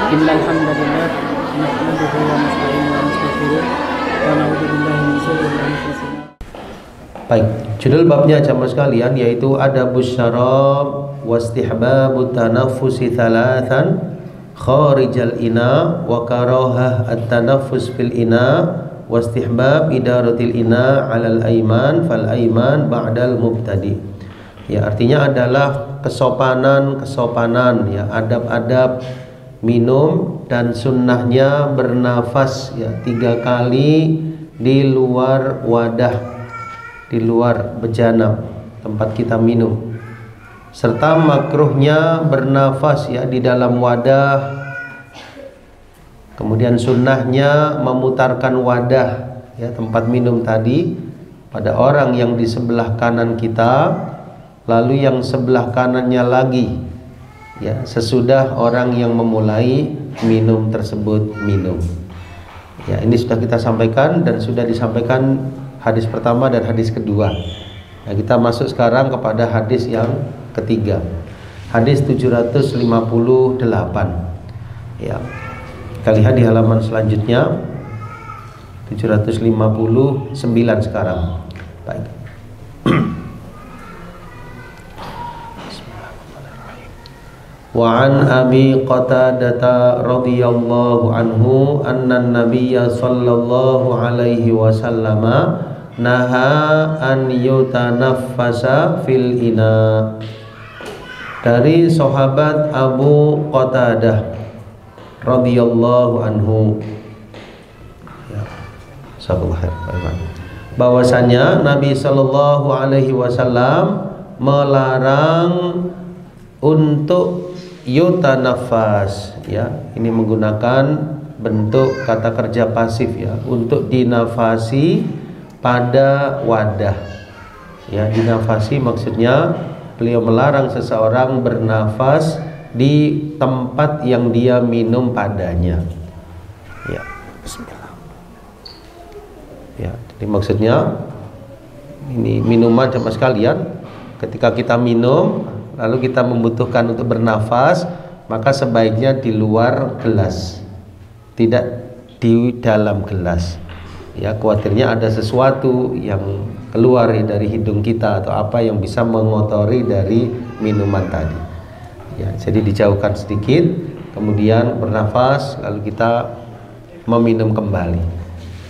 Innal hamdalillah nahmaduhu wa nasta'inuhu wa nastaghfiruh wa na'udzu billahi min shururi anfusina. Baik, judul babnya jamaah sekalian yaitu adabus syarab wastihbabut tanaffusi thalathan kharijal ina wa karahah at-tanaffus fil ina wastihbab idaratil ina 'alal aiman fal aiman ba'dal mubtadi. Ya, artinya adalah kesopanan ya, adab-adab minum dan sunnahnya bernafas ya 3 kali di luar wadah, di luar bejana tempat kita minum, serta makruhnya bernafas ya di dalam wadah. Kemudian sunnahnya memutarkan wadah ya tempat minum tadi pada orang yang di sebelah kanan kita, lalu yang sebelah kanannya lagi ya sesudah orang yang memulai minum tersebut minum. Ya, ini sudah kita sampaikan dan sudah disampaikan hadis pertama dan hadis kedua. Nah, kita masuk sekarang kepada hadis yang ketiga. Hadis 758. Ya. Kita lihat di halaman selanjutnya 759 sekarang. Baik. Wa an Abi Qatadah radhiyallahu anhu anna an-nabiyya sallallahu alaihi wasallam naha an yutanaffasa fil ina. Dari sahabat Abu Qatadah radhiyallahu anhu ya, bahwasanya Nabi sallallahu alaihi wasallam melarang untuk yutanafas ya, ini menggunakan bentuk kata kerja pasif ya, untuk dinafasi pada wadah ya. Dinafasi maksudnya beliau melarang seseorang bernafas di tempat yang dia minum padanya ya. Bismillah ya, jadi maksudnya ini minuman sama sekalian, ketika kita minum lalu kita membutuhkan untuk bernafas, maka sebaiknya di luar gelas, tidak di dalam gelas ya. Khawatirnya ada sesuatu yang keluar dari hidung kita atau apa yang bisa mengotori dari minuman tadi ya. Jadi dijauhkan sedikit, kemudian bernafas, lalu kita meminum kembali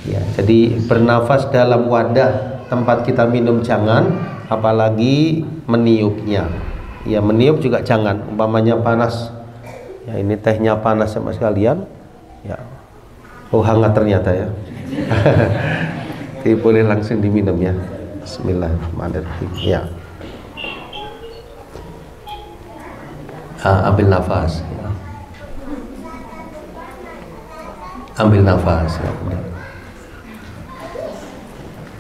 ya. Jadi bernafas dalam wadah tempat kita minum jangan, apalagi meniupnya ya. Meniup juga jangan, umpamanya panas ya, ini tehnya panas sama sekalian ya. Oh, hangat ternyata ya. Jadi boleh langsung diminum ya. Bismillahirrahmanirrahim ya. Ambil nafas ya. Ambil nafas ya.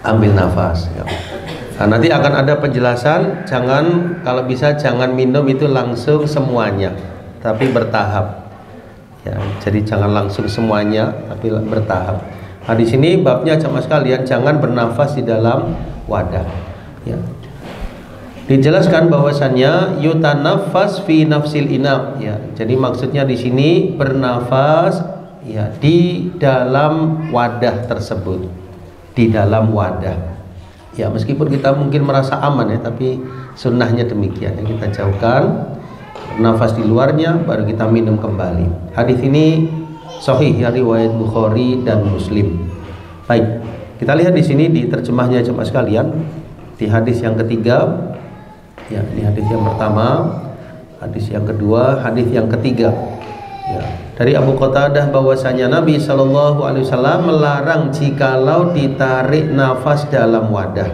Ambil nafas ya. Nah, nanti akan ada penjelasan, jangan, kalau bisa jangan minum itu langsung semuanya, tapi bertahap ya. Jadi jangan langsung semuanya, tapi bertahap. Nah, di sini babnya jamaah sekalian, jangan bernafas di dalam wadah ya. Dijelaskan bahwasannya yutanaffas fi nafsil ina ya. Jadi maksudnya di sini bernafas ya di dalam wadah tersebut, di dalam wadah ya. Meskipun kita mungkin merasa aman ya, tapi sunnahnya demikian ya, kita jauhkan, bernafas di luarnya, baru kita minum kembali. Hadis ini sahih ya, riwayat Bukhari dan Muslim. Baik, kita lihat di sini di terjemahnya jemaah sekalian, di hadis yang ketiga ya, ini hadis yang pertama, hadis yang kedua, hadis yang ketiga ya. Dari Abu Qatadah bahwasanya Nabi SAW melarang jikalau ditarik nafas dalam wadah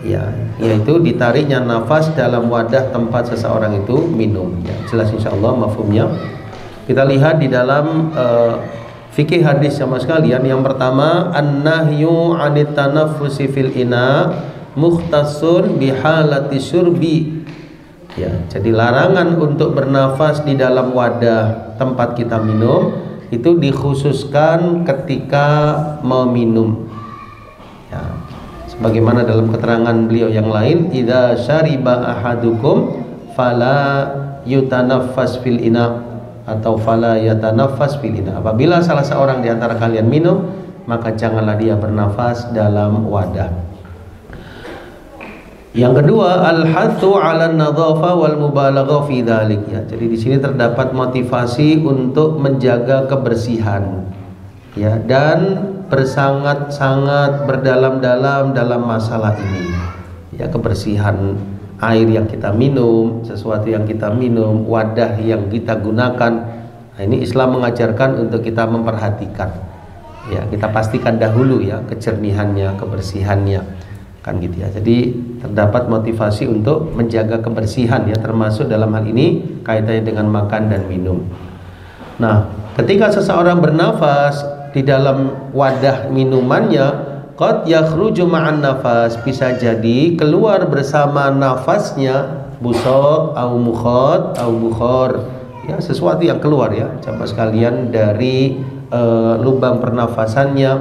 ya, yaitu ditariknya nafas dalam wadah tempat seseorang itu minum ya. Jelas insyaallah mafhumnya. Kita lihat di dalam fikih hadis sama sekalian. Yang pertama, an-nahyu 'anit tanaffusi fil ina mukhtassun bihalati syurbi ya. Jadi larangan untuk bernafas di dalam wadah tempat kita minum itu dikhususkan ketika meminum ya. Sebagaimana dalam keterangan beliau yang lain, idza syariba ahadukum fala yutanaffas fil ina atau fala yatanaffas fil ina. Apabila salah seorang di antara kalian minum, maka janganlah dia bernafas dalam wadah. Yang kedua, al-hathu 'ala an-nadhafa wal mubalaghah fi dzalik ya. Jadi di sini terdapat motivasi untuk menjaga kebersihan ya, dan bersangat-sangat berdalam-dalam dalam masalah ini. Ya, kebersihan air yang kita minum, sesuatu yang kita minum, wadah yang kita gunakan. Nah, ini Islam mengajarkan untuk kita memperhatikan. Ya, kita pastikan dahulu ya kejernihannya, kebersihannya. Kan gitu ya. Jadi terdapat motivasi untuk menjaga kebersihan ya, termasuk dalam hal ini kaitannya dengan makan dan minum. Nah, ketika seseorang bernafas di dalam wadah minumannya, qad yakhruju ma'an nafas, bisa jadi keluar bersama nafasnya, busok au mukhad au bukhor ya, sesuatu yang keluar ya jamaah sekalian dari lubang pernafasannya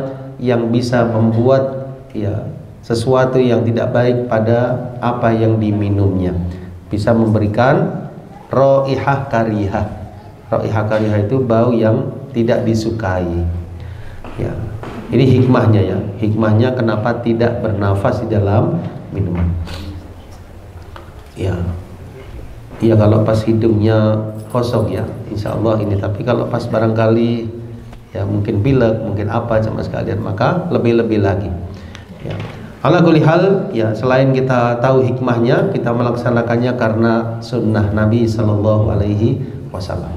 yang bisa membuat ya sesuatu yang tidak baik pada apa yang diminumnya, bisa memberikan raihah karihah. Raihah karihah itu bau yang tidak disukai ya. Ini hikmahnya ya, hikmahnya kenapa tidak bernafas di dalam minuman. Ya, ya kalau pas hidungnya kosong ya, insya Allah ini. Tapi kalau pas barangkali ya mungkin pilek, mungkin apa sama sekalian, maka lebih-lebih lagi. Ya. Ala kulli hal ya, selain kita tahu hikmahnya, kita melaksanakannya karena sunnah Nabi Sallallahu Alaihi Wasallam.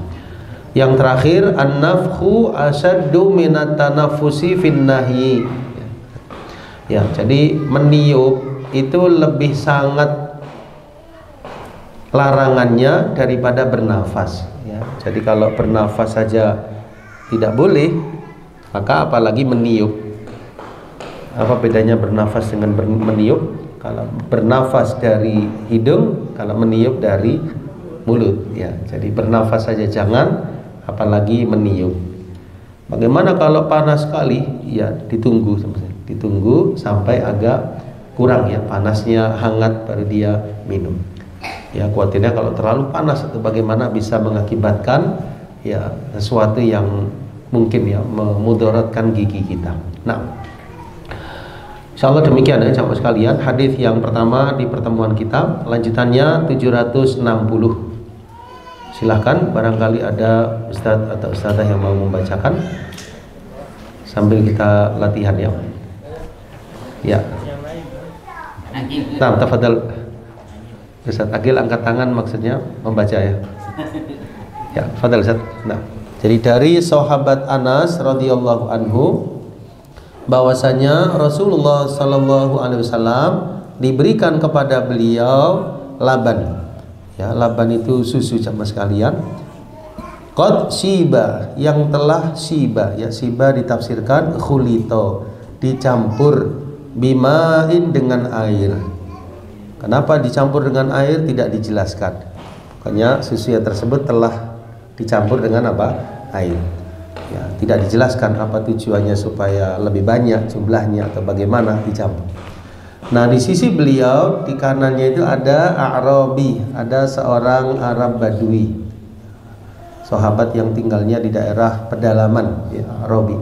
Yang terakhir, an-nafkhu asyaddu minat tanafusi fin nahyi. Ya, jadi meniup itu lebih sangat larangannya daripada bernafas ya. Jadi kalau bernafas saja tidak boleh, maka apalagi meniup. Apa bedanya bernafas dengan meniup? Kalau bernafas dari hidung, kalau meniup dari mulut ya. Jadi bernafas saja jangan, apalagi meniup. Bagaimana kalau panas sekali? Ya ditunggu sampai agak kurang ya panasnya, hangat baru dia minum. Ya, khawatirnya kalau terlalu panas atau bagaimana bisa mengakibatkan ya sesuatu yang mungkin ya memudaratkan gigi kita. Nah, insyaallah demikian ya jamaah sekalian hadis yang pertama di pertemuan kita. Lanjutannya 760. Silahkan barangkali ada ustadz atau ustadzah yang mau membacakan sambil kita latihan ya. Ya. Nah, tafadhal. Ustadz Agil angkat tangan maksudnya membaca ya. Ya, tafadhal Ustadz. Nah, jadi dari sahabat Anas radhiyallahu anhu bahwasanya Rasulullah sallallahu alaihi wasallam diberikan kepada beliau laban. Ya, laban itu susu jamaah sekalian. Qad shiba, yang telah shiba. Ya, shiba ditafsirkan khulito, dicampur bimain dengan air. Kenapa dicampur dengan air tidak dijelaskan. Pokoknya susu yang tersebut telah dicampur dengan apa? Air. Ya, tidak dijelaskan apa tujuannya supaya lebih banyak jumlahnya atau bagaimana dicampur. Nah, di sisi beliau di kanannya itu ada A'rabi, ada seorang Arab Badui, sahabat yang tinggalnya di daerah pedalaman ya, A'rabi.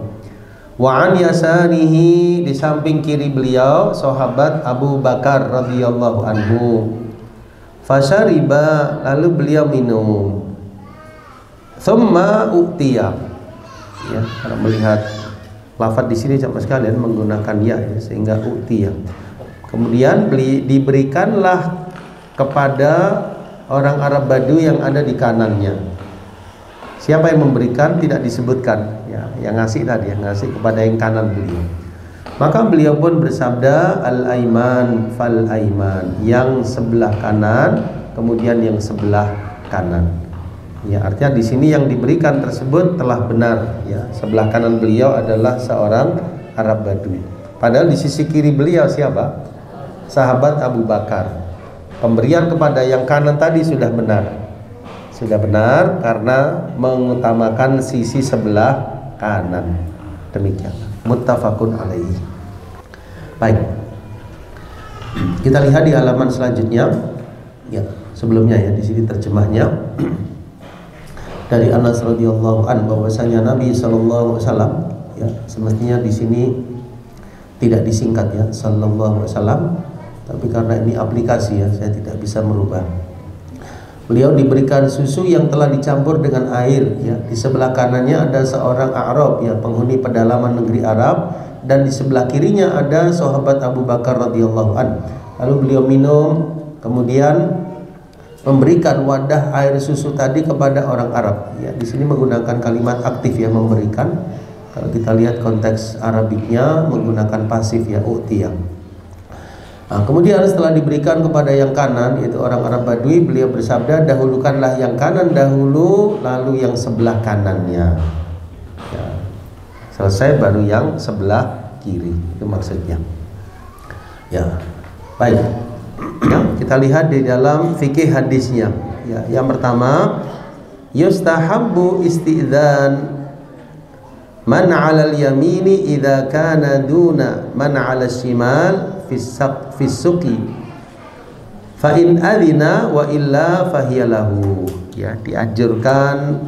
Wa an yasarihi, di samping kiri beliau sahabat Abu Bakar radhiyallahu anhu. Fasyariba, lalu beliau minum. Thumma u'tiya. Ya, kalau melihat lafaz di sini sama sekalian menggunakan ya, sehingga u'tiya. Kemudian diberikanlah kepada orang Arab Badui yang ada di kanannya. Siapa yang memberikan tidak disebutkan ya, yang ngasih tadi, yang ngasih kepada yang kanan beliau. Maka beliau pun bersabda, al-aiman fal aiman, yang sebelah kanan kemudian yang sebelah kanan. Ya, artinya di sini yang diberikan tersebut telah benar ya. Sebelah kanan beliau adalah seorang Arab Badui. Padahal di sisi kiri beliau siapa? Sahabat Abu Bakar. Pemberian kepada yang kanan tadi sudah benar. Sudah benar karena mengutamakan sisi sebelah kanan. Demikian. Muttafaqun alaihi. Baik. Kita lihat di halaman selanjutnya. Ya, sebelumnya ya di sini terjemahnya. dari Anas radhiyallahu an bahwasanya Nabi sallallahu alaihi wasallam, ya, semestinya di sini tidak disingkat ya sallallahu alaihi wasallam, tapi karena ini aplikasi ya saya tidak bisa merubah. Beliau diberikan susu yang telah dicampur dengan air ya. Di sebelah kanannya ada seorang A'rab ya, penghuni pedalaman negeri Arab, dan di sebelah kirinya ada sahabat Abu Bakar radhiyallahu an. Lalu beliau minum, kemudian memberikan wadah air susu tadi kepada orang Arab. Ya, di sini menggunakan kalimat aktif ya, memberikan. Kalau kita lihat konteks Arabiknya menggunakan pasif ya, u'tiyah. Nah, kemudian setelah diberikan kepada yang kanan, yaitu orang Arab Badui, beliau bersabda, dahulukanlah yang kanan dahulu, lalu yang sebelah kanannya. Ya, selesai baru yang sebelah kiri. Itu maksudnya. Ya, baik. Ya, kita lihat di dalam fikih hadisnya. Ya, yang pertama, yustahabbu istidzan man 'alal yamini idza kana duna man 'alal shimal fi suqi fa in adzina wa illa fahiya lahu. Ya, dianjurkan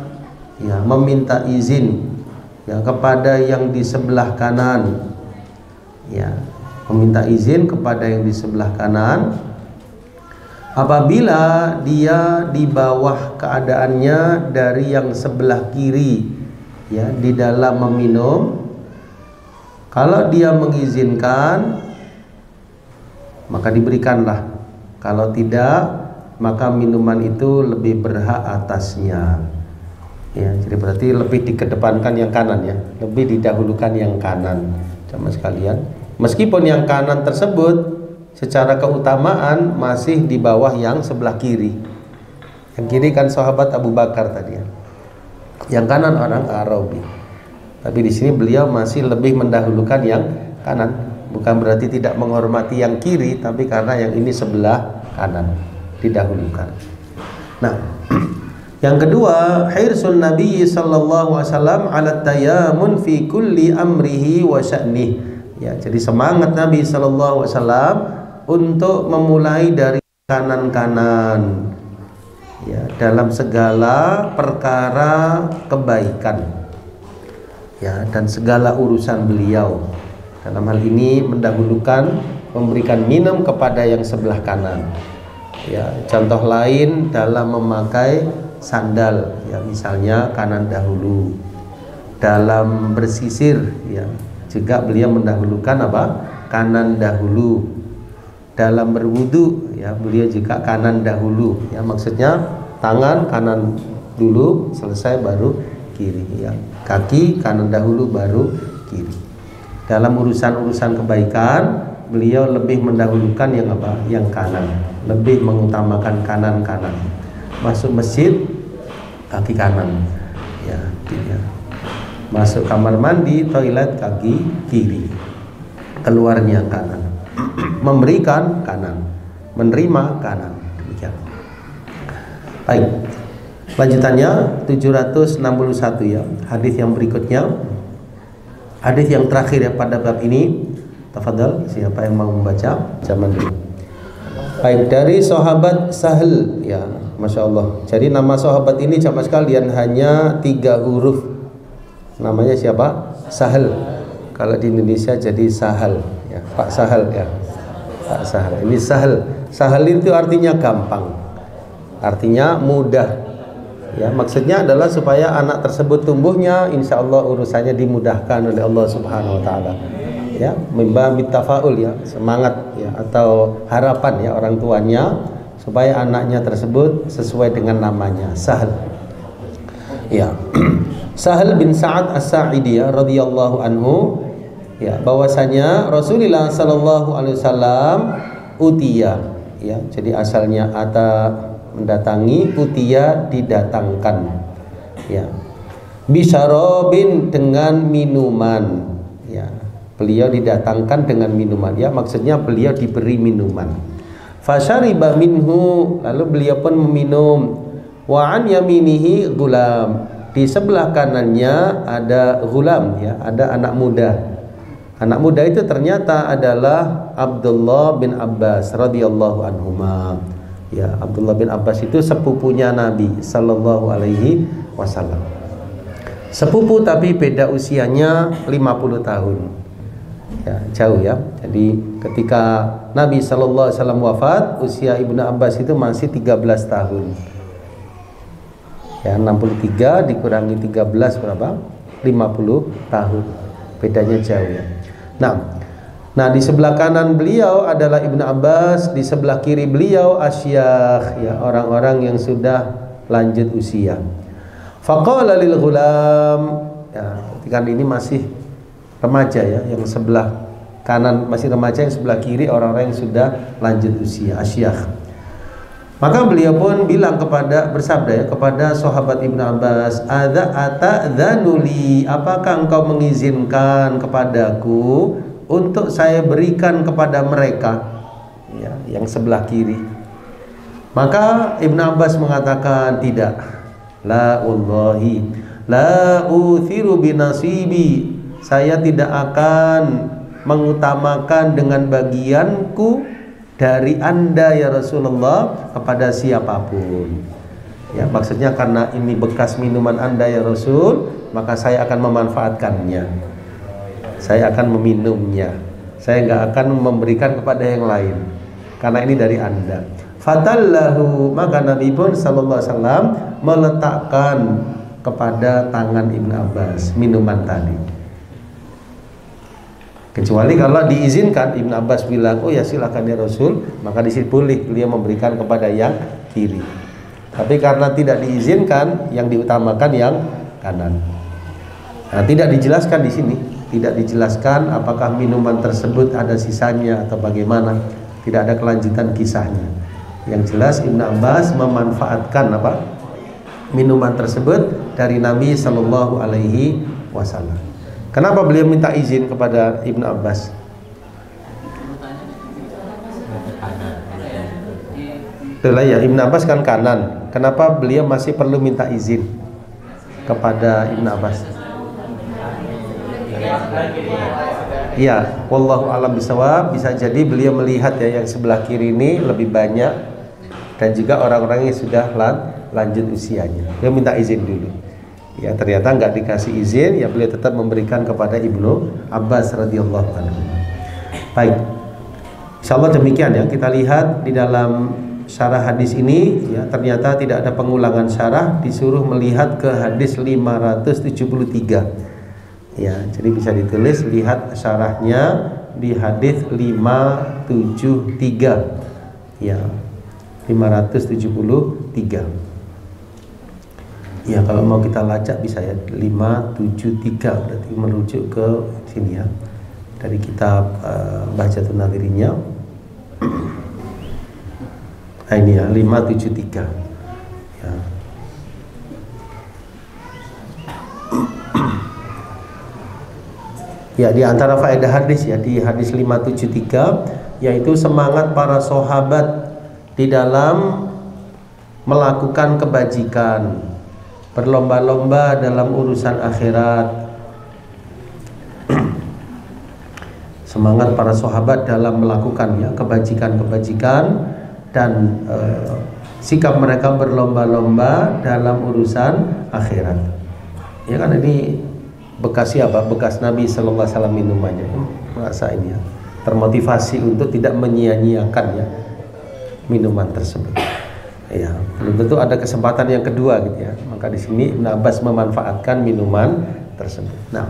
ya meminta izin ya kepada yang di sebelah kanan. Ya, meminta izin kepada yang di sebelah kanan apabila dia di bawah keadaannya dari yang sebelah kiri ya di dalam meminum. Kalau dia mengizinkan maka diberikanlah, kalau tidak maka minuman itu lebih berhak atasnya ya. Jadi berarti lebih dikedepankan yang kanan ya, lebih didahulukan yang kanan sama sekalian. Meskipun yang kanan tersebut secara keutamaan masih di bawah yang sebelah kiri. Yang kiri kan sahabat Abu Bakar tadi ya. Yang kanan orang Arabi. Tapi di sini beliau masih lebih mendahulukan yang kanan. Bukan berarti tidak menghormati yang kiri, tapi karena yang ini sebelah kanan didahulukan. Nah, yang kedua, hirsun Nabi sallallahu alaihi wasallam 'ala tayamun fi kulli amrihi wa sya'nihi. Ya, jadi semangat Nabi sallallahu alaihi wasallam untuk memulai dari kanan-kanan ya dalam segala perkara kebaikan ya dan segala urusan beliau. Dalam hal ini mendahulukan memberikan minum kepada yang sebelah kanan. Ya, contoh lain dalam memakai sandal ya, misalnya kanan dahulu. Dalam bersisir ya, juga beliau mendahulukan apa? Kanan dahulu. Dalam berwudu ya, beliau juga kanan dahulu ya, maksudnya tangan kanan dulu, selesai baru kiri ya. Kaki kanan dahulu baru kiri. Dalam urusan-urusan kebaikan beliau lebih mendahulukan yang apa? Yang kanan, lebih mengutamakan kanan-kanan. Masuk masjid kaki kanan ya, ya. Masuk kamar mandi, toilet kaki kiri, keluarnya kanan, memberikan kanan, menerima kanan, demikian. Baik, lanjutannya 761 ya, hadis yang berikutnya, hadis yang terakhir ya pada bab ini. Tafadhal, siapa yang mau membaca? Zaman dulu. Baik, dari sahabat Sahal ya, Masya Allah. Jadi nama sahabat ini sama sekalian hanya 3 huruf. Namanya siapa? Sahal. Kalau di Indonesia jadi Sahal ya, Pak Sahal ya. Pak Sahal. Ini Sahal. Sahal itu artinya gampang. Artinya mudah. Ya, maksudnya adalah supaya anak tersebut tumbuhnya insya Allah urusannya dimudahkan oleh Allah Subhanahu wa taala. Ya, mimba tafaul ya, semangat ya atau harapan ya orang tuanya supaya anaknya tersebut sesuai dengan namanya, Sahal. Ya. Sahal bin Sa'ad As-Sa'idi radhiyallahu anhu ya, bahwasanya Rasulullah sallallahu alaihi wasallam utiya ya, jadi asalnya ata mendatangi, utiya didatangkan ya, bisyarabin dengan minuman ya, beliau didatangkan dengan minuman ya, maksudnya beliau diberi minuman. Fasyariba minhu, lalu beliau pun meminum. Wa an yaminihi gulam, di sebelah kanannya ada gulam ya, ada anak muda. Anak muda itu ternyata adalah Abdullah bin Abbas radhiyallahu anhuma. Ya, Abdullah bin Abbas itu sepupunya Nabi sallallahu alaihi wasallam. Sepupu tapi beda usianya 50 tahun. Ya, jauh ya. Jadi ketika Nabi sallallahu alaihi wasallam wafat, usia Ibnu Abbas itu masih 13 tahun. Ya, 63 dikurangi 13 berapa? 50 tahun. Bedanya jauh ya. Nah, di sebelah kanan beliau adalah Ibnu Abbas, di sebelah kiri beliau asyakh, ya, orang-orang yang sudah lanjut usia. Faqala lil ghulam, ya, kan ini masih remaja ya, yang sebelah kanan masih remaja, yang sebelah kiri orang-orang yang sudah lanjut usia, asyakh. Maka beliau pun bilang bersabda ya kepada sahabat Ibnu Abbas, ata'dzanuli, apakah engkau mengizinkan kepadaku untuk saya berikan kepada mereka, ya, yang sebelah kiri. Maka Ibnu Abbas mengatakan, tidak. La wallahi la uthiru binasibi, saya tidak akan mengutamakan dengan bagianku dari Anda ya Rasulullah kepada siapapun. Ya, maksudnya karena ini bekas minuman Anda ya Rasul, maka saya akan memanfaatkannya. Saya akan meminumnya. Saya nggak akan memberikan kepada yang lain karena ini dari Anda. Fatallahu, maka Nabi pun sallallahu alaihi wasallam meletakkan kepada tangan Ibnu Abbas minuman tadi. Kecuali kalau diizinkan, Ibnu Abbas bilang, oh ya silakan ya Rasul, maka di situ boleh beliau memberikan kepada yang kiri. Tapi karena tidak diizinkan, yang diutamakan yang kanan. Nah, tidak dijelaskan di sini, tidak dijelaskan apakah minuman tersebut ada sisanya atau bagaimana, tidak ada kelanjutan kisahnya. Yang jelas Ibnu Abbas memanfaatkan minuman tersebut dari Nabi Shallallahu Alaihi Wasallam. Kenapa beliau minta izin kepada Ibnu Abbas? Itulah ya, Ibnu Abbas kan kanan. Kenapa beliau masih perlu minta izin kepada Ibnu Abbas? Iya, wallahu alam bisawab. Bisa jadi beliau melihat ya yang sebelah kiri ini lebih banyak dan juga orang-orang yang sudah lanjut usianya. Beliau minta izin dulu. Ya, ternyata nggak dikasih izin, ya beliau tetap memberikan kepada Ibnu Abbas radhiyallahu anhu. Baik, insyaallah demikian ya. Kita lihat di dalam syarah hadis ini, ya ternyata tidak ada pengulangan syarah, disuruh melihat ke hadis 573. Ya, jadi bisa ditulis, lihat syarahnya di hadis 573. Ya, 573. Ya, kalau mau kita lacak bisa ya 573, berarti merujuk ke sini ya, dari kitab Bahjatun Nadhirinya. Nah ini ya 573 ya. Ya, di antara faedah hadis ya, di hadis 573 yaitu semangat para sahabat di dalam melakukan kebajikan, berlomba-lomba dalam urusan akhirat. Semangat para sahabat dalam melakukan ya kebajikan-kebajikan dan sikap mereka berlomba-lomba dalam urusan akhirat. Ya kan, ini bekas siapa? Bekas Nabi sallallahu alaihi wasallam minumannya. Merasa ini ya, termotivasi untuk tidak menyia-nyiakan ya minuman tersebut. Ya, belum tentu ada kesempatan yang kedua gitu ya. Maka di sini Ibnu Abbas memanfaatkan minuman tersebut. Nah,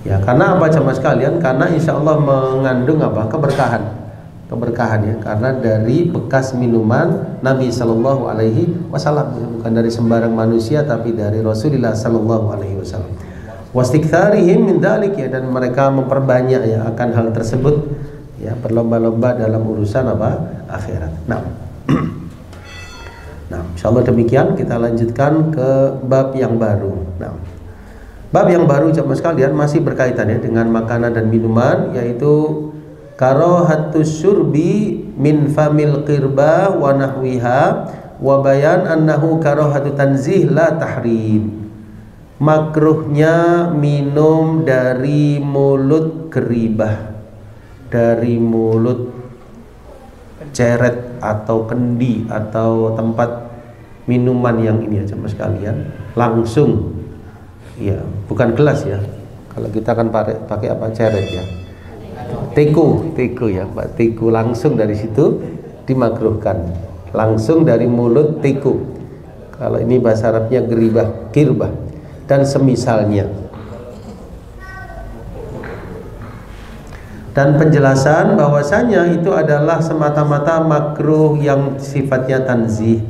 ya karena apa jamaah sekalian? Karena insya Allah mengandung keberkahan ya. Karena dari bekas minuman Nabi Shallallahu Alaihi Wasallam, bukan dari sembarang manusia, tapi dari Rasulullah Shallallahu Alaihi Wasallam. Wastiktsarihim min dzalik ya, dan mereka memperbanyak ya akan hal tersebut ya, berlomba-lomba dalam urusan akhirat. Nah, insyaallah demikian, kita lanjutkan ke bab yang baru. Nah, bab yang baru jemaah sekalian masih berkaitan ya dengan makanan dan minuman, yaitu karahatus syurbi min famil qirba wa nahwiha wa bayan annahu karahatu tanzih la tahrim. Makruhnya minum dari mulut geribah, dari mulut ceret atau kendi atau tempat minuman yang ini aja mas kalian, langsung ya, bukan gelas ya. Kalau kita kan pakai apa, ceret ya, teko ya Pak, teko langsung dari situ dimakruhkan, langsung dari mulut teko. Kalau ini bahasa Arabnya geribah, kirbah dan semisalnya. Dan penjelasan bahwasanya itu adalah semata-mata makruh yang sifatnya tanzih,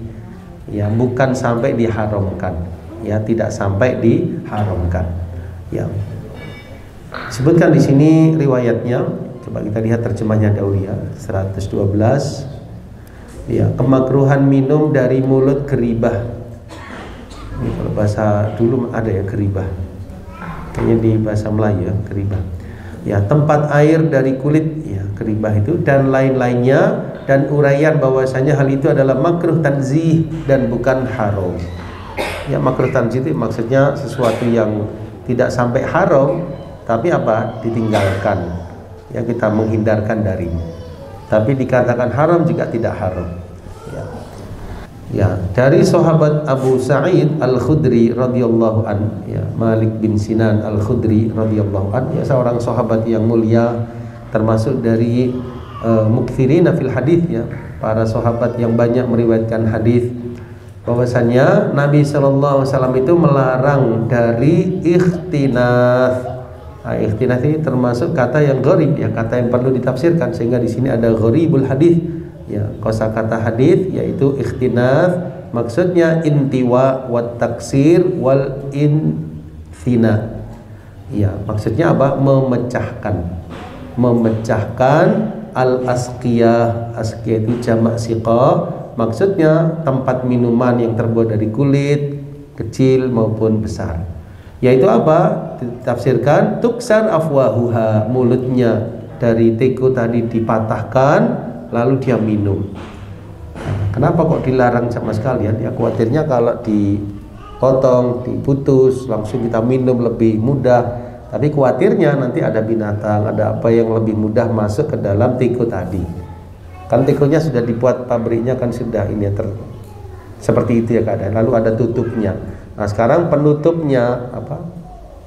ya, bukan sampai diharamkan, ya, tidak sampai diharamkan, ya. Sebutkan di sini riwayatnya, coba kita lihat terjemahnya dahulu ya, 112, ya, kemakruhan minum dari mulut geribah. Ini kalau bahasa dulu ada ya geribah, kayaknya di bahasa Melayu ya geribah. Ya, tempat air dari kulit, ya, geribah itu, dan lain-lainnya, dan uraian bahwasanya hal itu adalah makruh tanzih dan bukan haram. Ya, makruh tanzih itu maksudnya sesuatu yang tidak sampai haram, tapi apa? Ditinggalkan. Ya, kita menghindarkan darinya. Tapi dikatakan haram juga tidak haram. Ya. Ya, dari sahabat Abu Sa'id Al-Khudri radhiyallahu an, ya, Malik bin Sinan Al-Khudri radhiyallahu an, ya, seorang sahabat yang mulia, termasuk dari mukthirina fil hadis, ya, para sahabat yang banyak meriwayatkan hadis, bahwasanya Nabi sallallahu alaihi wasallam itu melarang dari ikhtinas. Nah, ikhtinas ini termasuk kata yang gharib, ya, kata yang perlu ditafsirkan, sehingga di sini ada gharibul hadis. Ya, kosakata hadis yaitu ikhtinas, maksudnya intiwa wat taksir wal inthina. Ya, maksudnya apa? Memecahkan al asqiyah. Asqiyah itu jamak siqa, maksudnya tempat minuman yang terbuat dari kulit, kecil maupun besar. Yaitu apa? Ditafsirkan tuksar afwahuha, mulutnya dari teko tadi dipatahkan, lalu dia minum. Kenapa kok dilarang sama sekalian? Ya, khawatirnya kalau dipotong, diputus, langsung kita minum lebih mudah. Tapi khawatirnya nanti ada binatang, ada apa yang lebih mudah masuk ke dalam teko tadi. Kan tekonya sudah dibuat, pabriknya kan sudah ini seperti itu ya keadaan. Lalu ada tutupnya. Nah, sekarang penutupnya apa?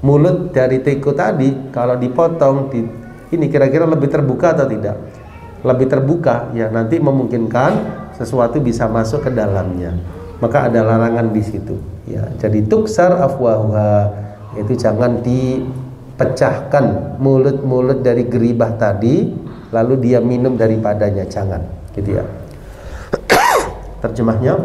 Mulut dari teko tadi kalau dipotong ini kira-kira lebih terbuka atau tidak? Lebih terbuka, ya, nanti memungkinkan sesuatu bisa masuk ke dalamnya. Maka ada larangan di situ, ya. Jadi tuksar afwahuha, itu jangan dipecahkan mulut-mulut dari geribah tadi lalu dia minum daripadanya, jangan, gitu ya. Terjemahnya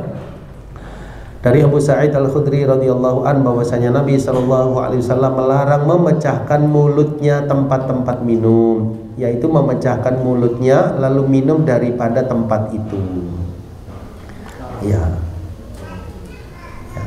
dari Abu Sa'id Al-Khudri radhiyallahu an, bahwasanya Nabi sallallahu alaihi wasallam melarang memecahkan mulutnya tempat-tempat minum, yaitu memecahkan mulutnya lalu minum daripada tempat itu. Ya. Ya.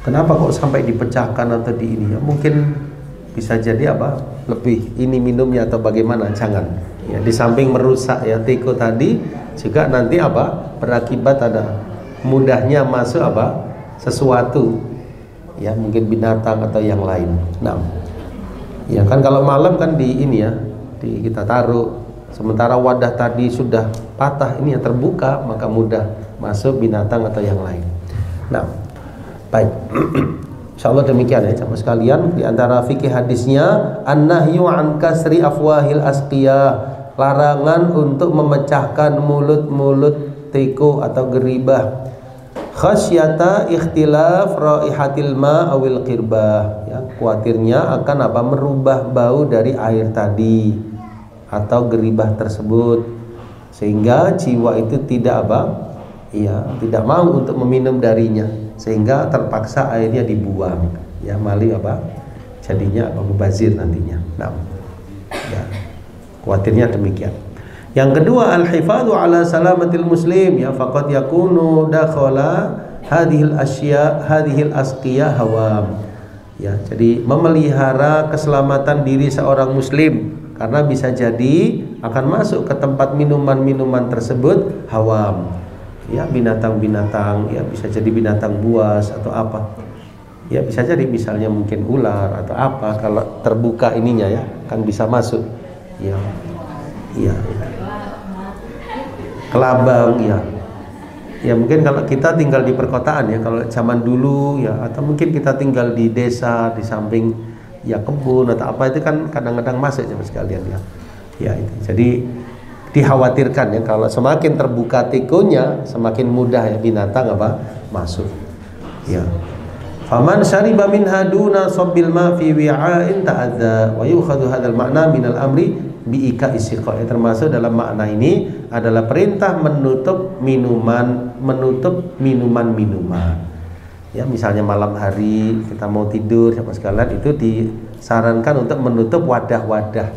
Kenapa kok sampai dipecahkan atau di ini ya? Mungkin bisa jadi apa? Lebih ini minumnya atau bagaimana? Jangan. Ya, di samping merusak ya teko tadi, juga nanti apa? Berakibat ada mudahnya masuk apa? Sesuatu, ya, mungkin binatang atau yang lain. Nah, ya kan kalau malam kan di ini ya, kita taruh, sementara wadah tadi sudah patah, ini yang terbuka, maka mudah masuk binatang atau yang lain. Nah, baik. Insyaallah demikian ya jamaah sekalian. Di antara fikih hadisnya an-nahyu an kasri afwahil asqiyah, larangan untuk memecahkan mulut-mulut teko atau geribah, khasyata ikhtilaf raihatil ma awil qirbah, ya, khawatirnya akan apa? Merubah bau dari air tadi atau geribah tersebut, sehingga jiwa itu tidak apa? Ya, tidak mau untuk meminum darinya, sehingga terpaksa airnya dibuang, ya, mali apa? Jadinya apa? Mubazir nantinya. Nah, ya, khawatirnya demikian. Yang kedua, al-hifadhu ala salamatil muslim, ya, faqad yakunu dakhala hadhil asya hadhil asqiya hawam. Ya, jadi memelihara keselamatan diri seorang muslim, karena bisa jadi akan masuk ke tempat minuman-minuman tersebut hawam. Ya, binatang-binatang, ya, bisa jadi binatang buas atau apa. Ya, bisa jadi misalnya mungkin ular atau apa, kalau terbuka ininya ya, kan bisa masuk. Ya. ya, kelabang, ya. Ya mungkin kalau kita tinggal di perkotaan ya, kalau zaman dulu ya, atau mungkin kita tinggal di desa di samping ya kebun atau apa, itu kan kadang-kadang masuk ya sekalian ya. Ya itu. Jadi dikhawatirkan ya kalau semakin terbuka tikonya, semakin mudah ya binatang apa masuk. Ya. Faman syariba minha duna sabbil ma fi wi'ain ta'adza wa yukhadhu hadzal ma'na minal amri biika isiqa. Termasuk dalam makna ini adalah perintah menutup minuman-minuman. Ya, misalnya malam hari kita mau tidur sama sekalian, itu disarankan untuk menutup wadah-wadah.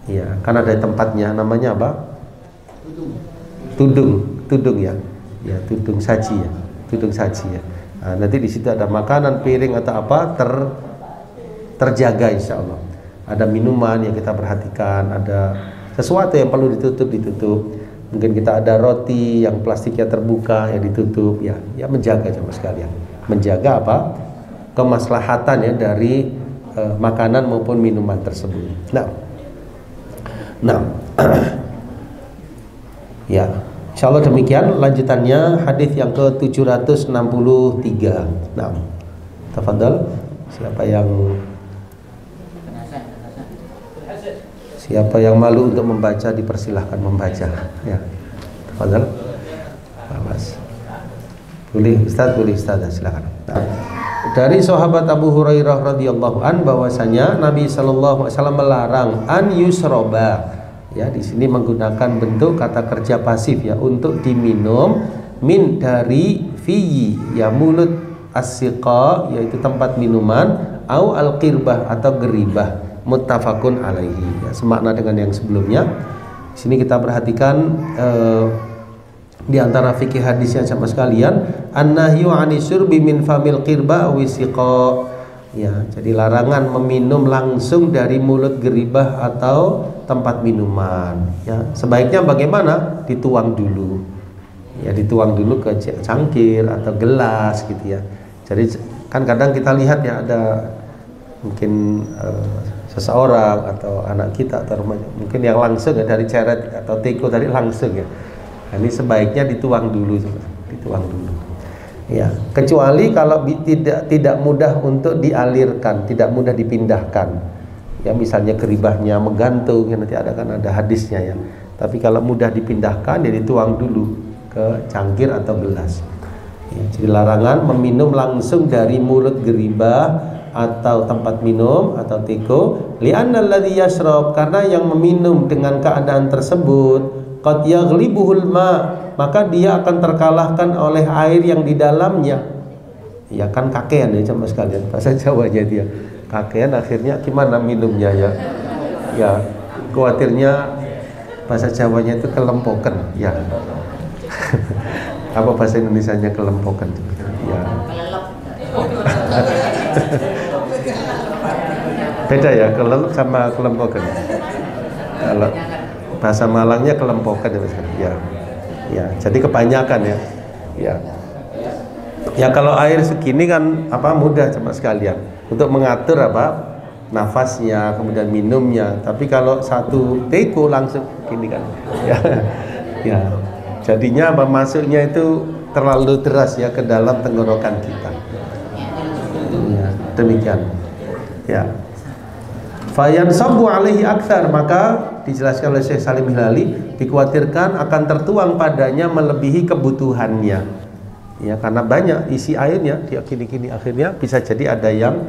Ya, kan ada tempatnya namanya apa? Tudung ya. Ya, tudung saji ya. Tudung saji ya. Nah, nanti di situ ada makanan, piring atau apa terjaga insya Allah. Ada minuman yang kita perhatikan, ada sesuatu yang perlu ditutup. Mungkin kita ada roti yang plastiknya terbuka ya ditutup ya menjaga sama sekalian. Menjaga apa? Kemaslahatan ya dari makanan maupun minuman tersebut. Nah. Ya. Insyaallah demikian lanjutannya hadis yang ke-763. Nah. Tafadhal. Siapa yang malu untuk membaca dipersilahkan membaca. Ya. Tafadhal. Awas. Boleh Ustaz, silakan. Nah, dari sahabat Abu Hurairah radhiyallahu an bahwasanya Nabi sallallahu alaihi wasallam melarang an yusroba. Ya, di sini menggunakan bentuk kata kerja pasif ya, untuk diminum min dari fi ya mulut as-siqa yaitu tempat minuman au al-qirbah atau geribah muttafaqun alaihi ya, semakna dengan yang sebelumnya. Di sini kita perhatikan di antara fikih hadisnya sama sekalian, an-nahyu 'anis syurbi min famil qirba aw siqa. Ya, jadi larangan meminum langsung dari mulut geribah atau tempat minuman. Ya, sebaiknya bagaimana? Dituang dulu. Ya, dituang dulu ke cangkir atau gelas gitu ya. Jadi kan kadang kita lihat ya ada mungkin seseorang atau anak kita atau remaja mungkin yang langsung ya dari ceret atau teko tadi langsung ya. Nah, ini sebaiknya dituang dulu. Ya, kecuali kalau tidak mudah untuk dialirkan, tidak mudah dipindahkan. Ya, misalnya geribahnya menggantung, ya nanti ada hadisnya ya. Tapi kalau mudah dipindahkan, ya dituang dulu ke cangkir atau gelas. Ya, jadi larangan meminum langsung dari mulut geribah atau tempat minum atau teko. Li'anna alladhi yashrab, karena yang meminum dengan keadaan tersebut qad yaghlibuhul ma, maka dia akan terkalahkan oleh air yang di dalamnya. Ya kan kakean ya sama sekalian bahasa Jawanya dia. Kakean akhirnya gimana minumnya ya. Ya, khawatirnya bahasa Jawanya itu kelempokan ya. Apa bahasa Indonesianya kelempokan? Ya. Beda ya, kelelep sama kelempokan. Kalau bahasa Malangnya kelempokan ya. Ya, jadi kebanyakan ya. Ya. Ya kalau air segini kan apa mudah sama sekalian untuk mengatur apa nafasnya, kemudian minumnya. Tapi kalau satu teko langsung gini kan. Ya. Ya. Jadinya apa masuknya itu terlalu deras ya ke dalam tenggorokan kita. Ya, demikian. Ya. Fayansabu alaihi aktsar, maka dijelaskan oleh Syekh Salim Hilali, dikhawatirkan akan tertuang padanya melebihi kebutuhannya. Ya, karena banyak isi airnya, dia kini-kini akhirnya bisa jadi ada yang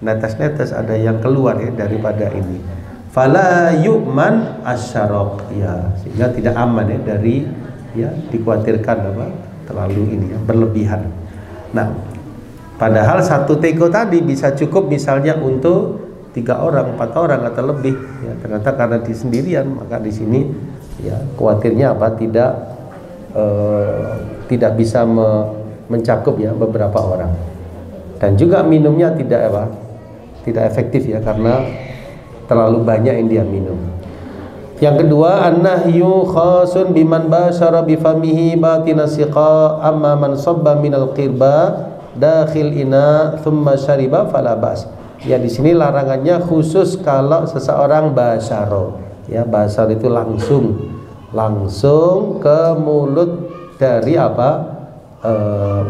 netes-netes, ada yang keluar ya daripada ini. Fala yu'man asyaraq, ya, sehingga tidak aman ya dari ya dikhawatirkan apa terlalu ini ya berlebihan. Nah, padahal satu teko tadi bisa cukup misalnya untuk 3 orang, 4 orang atau lebih. Ya, ternyata karena di sendirian, maka di sini ya khawatirnya apa tidak bisa mencakup ya beberapa orang. Dan juga minumnya tidak efektif ya karena terlalu banyak yang dia minum. Yang kedua, an-nahyu khasun biman basyara bi famihi batinas siqa amma man sabba minal qirba dakhil ina thumma syariba fala bas. Ya, di sini larangannya khusus kalau seseorang basyara. Ya, basar itu langsung ke mulut dari apa?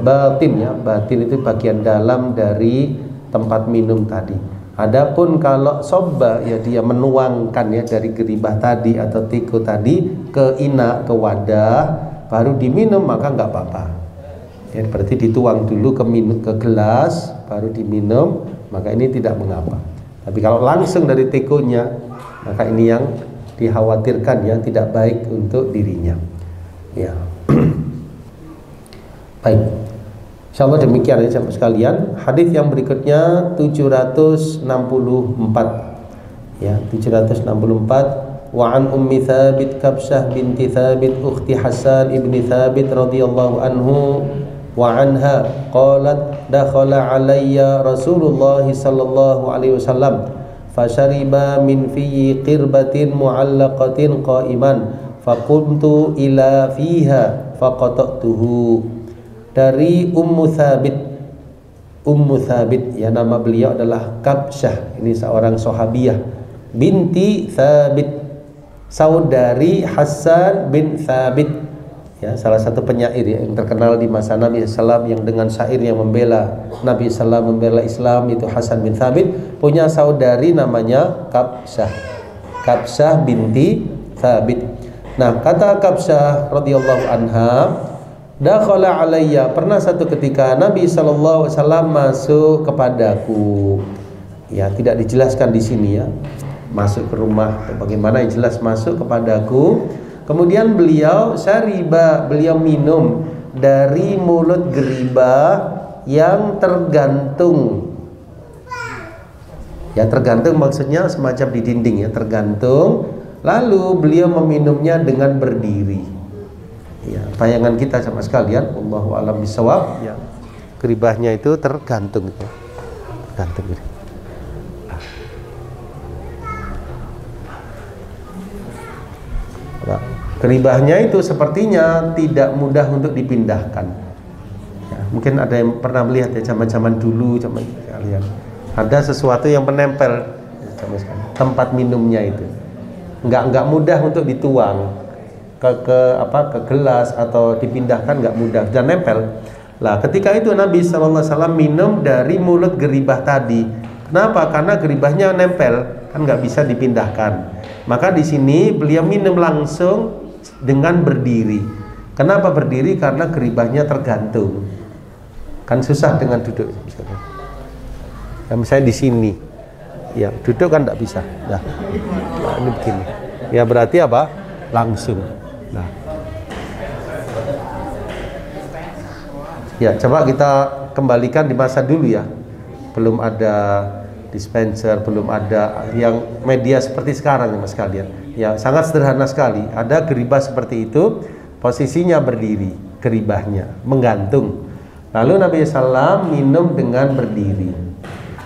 Batin ya. Batin itu bagian dalam dari tempat minum tadi. Adapun kalau sobba ya dia menuangkan ya dari geribah tadi atau tiko tadi ke ina, ke wadah, baru diminum maka nggak apa-apa. Ya, berarti dituang dulu ke gelas baru diminum, maka ini tidak mengapa. Tapi kalau langsung dari tikonya, maka ini yang dikhawatirkan ya, tidak baik untuk dirinya. Ya. Baik. Insyaallah demikian ya sahabat sekalian. Hadis yang berikutnya 764. Ya, 764. Wa an Ummi Thabit Kabsyah binti Thabit ukhti Hasan ibni Thabit radhiyallahu anhu wa anha qalat dakhala alayya Rasulullah sallallahu alaihi wasallam fashariba min fi qirbatin mu'allaqatin qa'iman faqumtu ila fiha faqata'tuhu. Dari Ummu Thabit ya, nama beliau adalah Kabsyah, ini seorang sahabiyah binti Thabit, saudari Hasan bin Thabit ya, salah satu penyair ya, yang terkenal di masa Nabi SAW yang dengan syairnya membela Nabi SAW, membela Islam, itu Hasan bin Thabit punya saudari namanya Kabsyah binti Thabit. Nah, kata Kabsyah radhiyallahu anha, dakhala alayya, pernah satu ketika Nabi sallallahu alaihi wasallam masuk kepadaku. Ya, tidak dijelaskan di sini ya. Masuk ke rumah bagaimana, yang jelas masuk kepadaku. Kemudian beliau syariba, beliau minum dari mulut geribah yang tergantung. Ya, tergantung maksudnya semacam di dinding ya, tergantung. Lalu beliau meminumnya dengan berdiri. Ya, bayangan kita sama sekalian, Allahu a'lam bishawab, ya, geribahnya itu tergantung gitu. Tergantung gitu. Nah, geribahnya itu sepertinya tidak mudah untuk dipindahkan. Ya, mungkin ada yang pernah melihat ya zaman-zaman dulu, zaman kalian. Ada sesuatu yang menempel ya, tempat minumnya itu. Enggak mudah untuk dituang ke gelas atau dipindahkan, nggak mudah dan nempel. Lah ketika itu Nabi SAW minum dari mulut geribah tadi. Kenapa? Karena geribahnya nempel, kan nggak bisa dipindahkan. Maka di sini beliau minum langsung dengan berdiri. Kenapa berdiri? Karena geribahnya tergantung. Kan susah dengan duduk. Ya, misalnya di sini, ya duduk kan nggak bisa. Nah, ini begini. Ya berarti apa? Langsung. Nah, ya coba kita kembalikan di masa dulu ya, belum ada dispenser, belum ada yang media seperti sekarang ya mas kalian. Ya sangat sederhana sekali. Ada geribah seperti itu, posisinya berdiri, geribahnya menggantung. Lalu Nabi SAW minum dengan berdiri.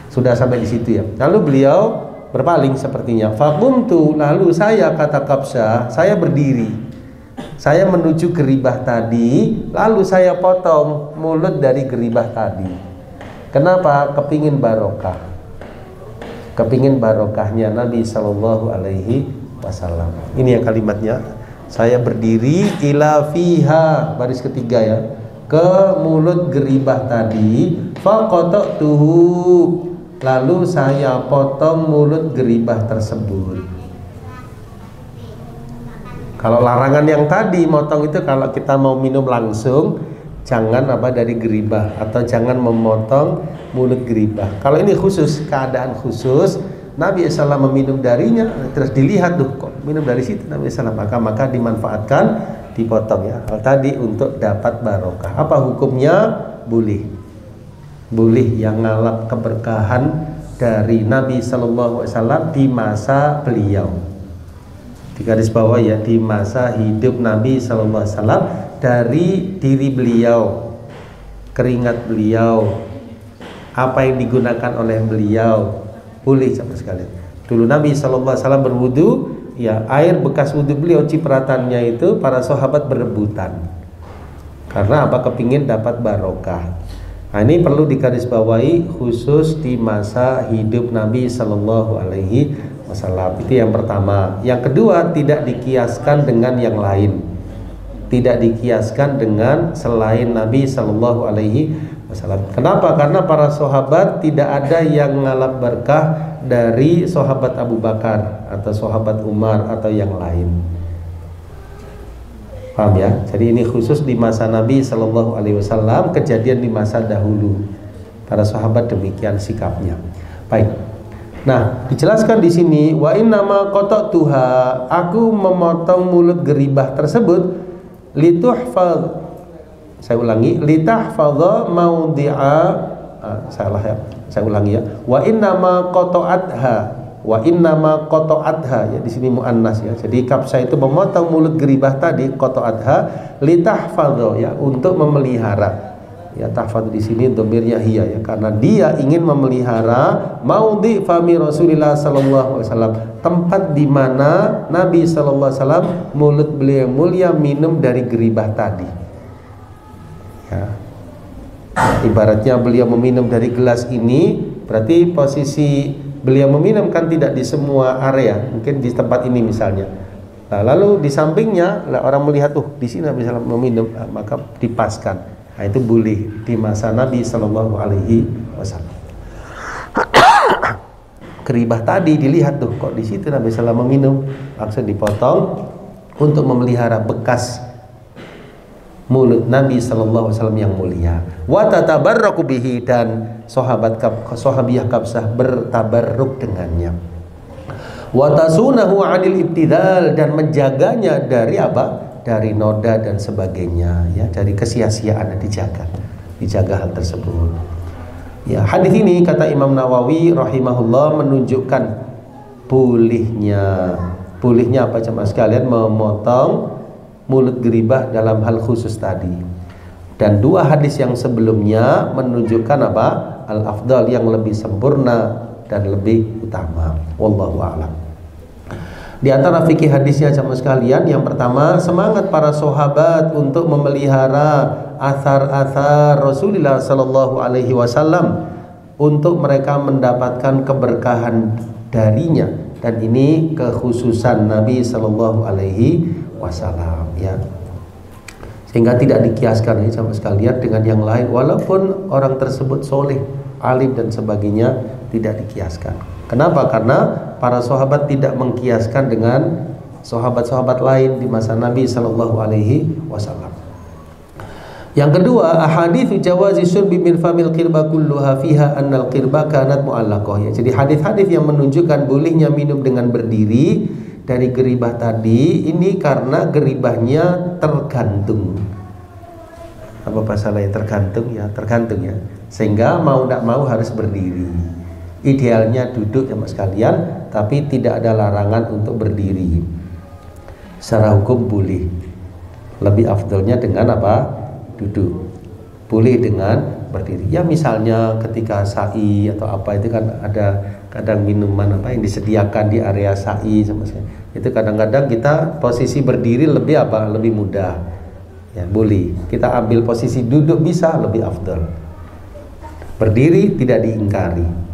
Sudah sampai di situ ya. Lalu beliau berpaling sepertinya. Faqumtu, lalu saya, kata Kabsyah, saya berdiri. Saya menuju geribah tadi, lalu saya potong mulut dari geribah tadi. Kenapa? Kepingin barokah. Kepingin barokahnya Nabi Sallallahu Alaihi Wasallam. Ini yang kalimatnya. Saya berdiri ila fiha, baris ketiga ya, ke mulut geribah tadi. Faqata'tuhu, lalu saya potong mulut geribah tersebut. Kalau larangan yang tadi motong itu kalau kita mau minum langsung, jangan dari geribah atau jangan memotong mulut geribah. Kalau ini khusus, keadaan khusus, Nabi SAW meminum darinya, terus dilihat kok minum dari situ Nabi SAW, maka dimanfaatkan, dipotong ya. Hal tadi untuk dapat barokah. Apa hukumnya? Boleh yang ngalap keberkahan dari Nabi SAW di masa beliau. Di garis bawah ya, di masa hidup Nabi SAW, dari diri beliau, keringat beliau, apa yang digunakan oleh beliau, boleh sama sekalian. Dulu Nabi SAW berwudu, ya air bekas wudu beliau, cipratannya itu para sahabat berebutan. Karena apa? Kepingin dapat barokah. Nah, ini perlu digarisbawahi khusus di masa hidup Nabi Sallallahu Alaihi wasallam. Itu yang pertama. Yang kedua, tidak dikiaskan dengan yang lain. Tidak dikiaskan dengan selain Nabi Sallallahu Alaihi Wasallam. Kenapa? Karena para sahabat tidak ada yang ngalap berkah dari sahabat Abu Bakar atau sahabat Umar atau yang lain. Paham ya? Jadi ini khusus di masa Nabi Sallallahu Alaihi Wasallam, kejadian di masa dahulu. Para sahabat demikian sikapnya. Baik. Nah, dijelaskan di sini, wa innama qata'tuha, aku memotong mulut geribah tersebut lituhfaz, saya ulangi, litahfadha maudhi'a, salah ya, saya ulangi ya, wa innama qata'atha, wa innama qata'atha, ya di sini muannas ya. Jadi Kabsah itu memotong mulut geribah tadi, qata'atha litahfadha, ya untuk memelihara. Ya, tahfadz di sini dhamirnya hiya ya, karena dia ingin memelihara maudhi fami Rasulillah sallallahu alaihi wasallam, tempat di mana Nabi sallallahu alaihi wasallam mulut beliau mulia minum dari geribah tadi. Ya. Ibaratnya beliau meminum dari gelas ini, berarti posisi beliau meminum kan tidak di semua area, mungkin di tempat ini misalnya. Nah, lalu di sampingnya orang melihat di sini Nabi sallallahu alaihi wasallam meminum, maka dipaskan. Nah, itu boleh di masa Nabi Sallallahu Alaihi Wasallam. Geribah tadi dilihat kok di situ Nabi Sallallahu meminum, langsung dipotong untuk memelihara bekas mulut Nabi Sallallahu Alaihi Wasallam yang mulia. Wa tatabarraku bihi, dan sahabiyah Kabsah bertabarruk dengannya. Wa tasunahu 'anil ibtidal, dan menjaganya dari apa? Dari noda dan sebagainya, ya, dari kesia-siaan, dijaga hal tersebut. Ya, hadis ini kata Imam Nawawi rahimahullah menunjukkan bolehnya apa jemaah sekalian memotong mulut geribah dalam hal khusus tadi. Dan dua hadis yang sebelumnya menunjukkan apa? Al-afdal, yang lebih sempurna dan lebih utama. Wallahu a'lam. Di antara fikih hadisnya jemaah sekalian, yang pertama, semangat para sahabat untuk memelihara athar-athar Rasulullah sallallahu alaihi wasallam untuk mereka mendapatkan keberkahan darinya, dan ini kekhususan Nabi sallallahu alaihi wasallam, ya. Sehingga tidak dikiaskan ya jemaah sekalian dengan yang lain, walaupun orang tersebut soleh, alim dan sebagainya, tidak dikiaskan. Kenapa? Karena para sahabat tidak mengkiaskan dengan sahabat-sahabat lain di masa Nabi Sallallahu Alaihi Wasallam. Yang kedua, ahaditsu jawazi syurbi min famil qirba kulluha fiha annal qirba kanat mu'allaqah, ya. Jadi hadis-hadis yang menunjukkan bolehnya minum dengan berdiri dari geribah tadi, ini karena geribahnya tergantung. Apa masalahnya tergantung ya? Tergantung ya. Sehingga mau tidak mau harus berdiri. Idealnya duduk ya mas sekalian, tapi tidak ada larangan untuk berdiri. Secara hukum boleh. Lebih afdalnya dengan apa? Duduk. Boleh dengan berdiri. Ya misalnya ketika sa'i atau apa, itu kan ada kadang minuman apa yang disediakan di area sa'i sama sekali. Itu kadang-kadang kita posisi berdiri lebih apa? Lebih mudah. Ya, boleh. Kita ambil posisi duduk bisa, lebih afdal. Berdiri tidak diingkari.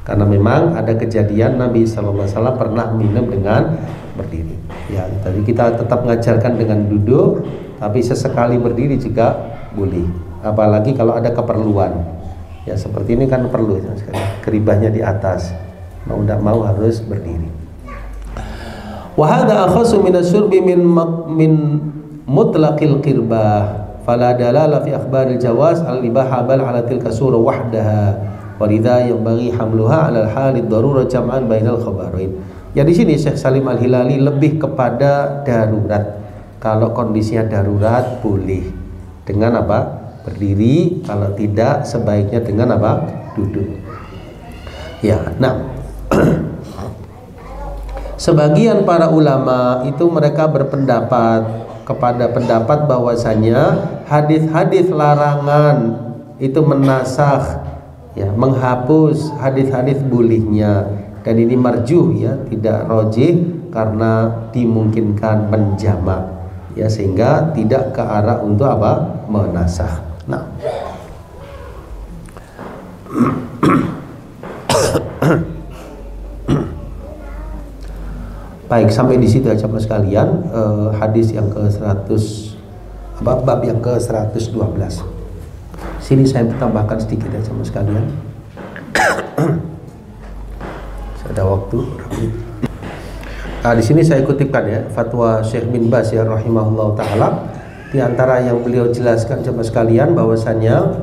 Karena memang ada kejadian Nabi Sallallahu Alaihi Wasallam pernah minum dengan berdiri. Ya, tadi kita tetap mengajarkan dengan duduk, tapi sesekali berdiri juga boleh. Apalagi kalau ada keperluan. Ya seperti ini kan perlu, geribahnya di atas, mau tidak mau harus berdiri. Wa hadza akhasu min asy-syurbi min mutlaqil qirbah, fala dalala fi akhbaril jawaz al-ibaha bal ala tilka surah wahdaha. Walidha yang bagi hamluha alal halid darurah jam'an bainal khabarain. Ya di sini Syekh Salim Al-Hilali lebih kepada darurat. Kalau kondisinya darurat boleh dengan apa? Berdiri. Kalau tidak sebaiknya dengan apa? Duduk. Ya, nah sebagian para ulama itu mereka berpendapat kepada pendapat bahwasanya hadis-hadis larangan itu menasakh, ya, menghapus hadis-hadis bolehnya, dan ini marjuh ya, tidak rojih karena dimungkinkan menjamak, ya, sehingga tidak ke arah untuk apa? Menasakh. Nah, Baik, sampai di situ aja Mas sekalian. Hadis yang ke-100, bab yang ke-112. Sini saya tambahkan sedikit aja Mas sekalian. Ada waktu. Di sini saya kutipkan ya fatwa Syekh bin Baz ya rahimahullah taala. Di antara yang beliau jelaskan Mas sekalian bahwasanya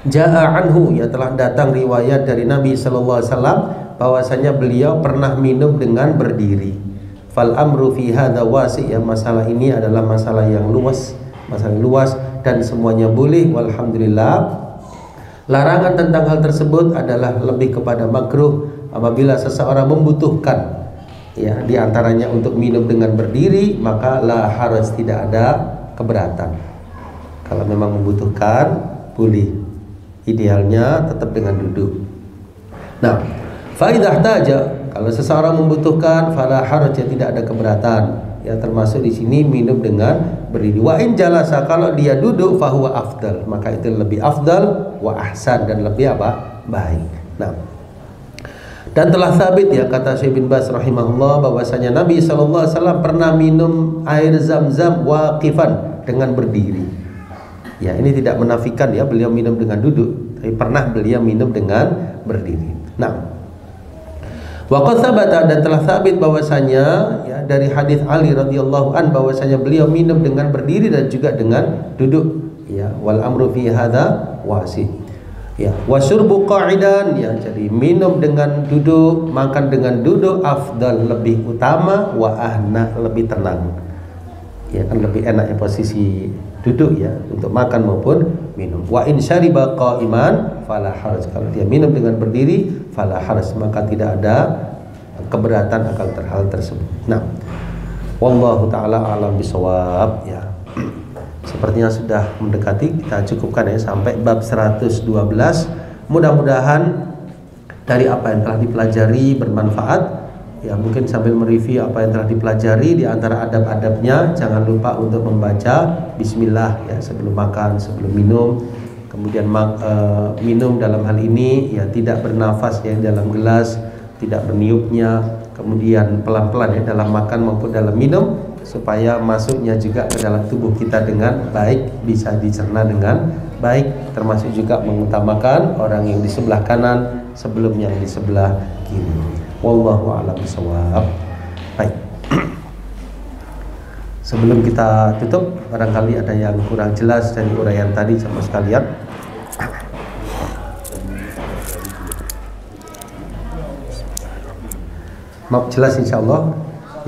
ja'a anhu, ya telah datang riwayat dari Nabi sallallahu alaihi wasallam bahwasanya beliau pernah minum dengan berdiri. Fal amru fi hadza wasi', ya masalah ini adalah masalah yang luas, dan semuanya boleh walhamdulillah. Larangan tentang hal tersebut adalah lebih kepada makruh apabila seseorang membutuhkan, ya di antaranya untuk minum dengan berdiri, maka la haraj, tidak ada keberatan. Kalau memang membutuhkan boleh. Idealnya tetap dengan duduk. Nah, fa idza ihtaja, kalau seseorang membutuhkan, fala haraj, tidak ada keberatan. Ya termasuk di sini minum dengan berdiri. Wa in jalasa, kalau dia duduk, fa huwa afdal, maka itu lebih afdal, wa ahsan, dan lebih apa? Baik. Nah, dan telah sabit ya kata Syekh bin Baz rahimahullah bahwasanya Nabi sallallahu alaihi wasallam pernah minum air Zam-Zam waqifan, dengan berdiri. Ya, ini tidak menafikan ya beliau minum dengan duduk, tapi pernah beliau minum dengan berdiri. Nah, waqad sabata, dan telah sabit bahwasanya ya dari hadis Ali radhiyallahu an bahwasanya beliau minum dengan berdiri dan juga dengan duduk. Ya, wal amru fi hadza wasi'. Ya, wasyurbu qa'idan, ya jadi minum dengan duduk, makan dengan duduk afdal, lebih utama, wa ahna, lebih tenang. Ya kan lebih enak ya posisi duduk ya untuk makan maupun minum. Wa in syariba qa'iman fala haraj, kalau dia minum dengan berdiri fala haraj, maka tidak ada keberatan akan hal tersebut. Nah, wallahu taala alam bisawab ya. Sepertinya sudah mendekati, kita cukupkan ya sampai bab 112. Mudah-mudahan dari apa yang telah dipelajari bermanfaat. Ya, mungkin sambil mereview apa yang telah dipelajari. Di antara adab-adabnya, jangan lupa untuk membaca bismillah ya sebelum makan, sebelum minum. Kemudian minum dalam hal ini ya tidak bernafas ya dalam gelas, tidak berniupnya. Kemudian pelan-pelan ya dalam makan maupun dalam minum, supaya masuknya juga ke dalam tubuh kita dengan baik, bisa dicerna dengan baik. Termasuk juga mengutamakan orang yang di sebelah kanan sebelum yang di sebelah kiri. Wallahu a'lam bishawab. Baik. Sebelum kita tutup, barangkali ada yang kurang jelas dari uraian tadi sama sekalian. Maaf, jelas insyaallah.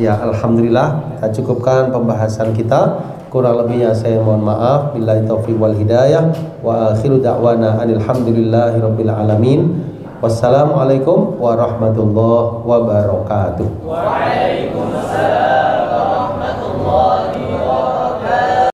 Ya, alhamdulillah kita cukupkan pembahasan kita. Kurang lebihnya saya mohon maaf. Billahi taufiq wal hidayah. Wa akhiru da'wana alhamdulillahi rabbil alamin. Wassalamualaikum warahmatullahi wabarakatuh. Waalaikumsalam.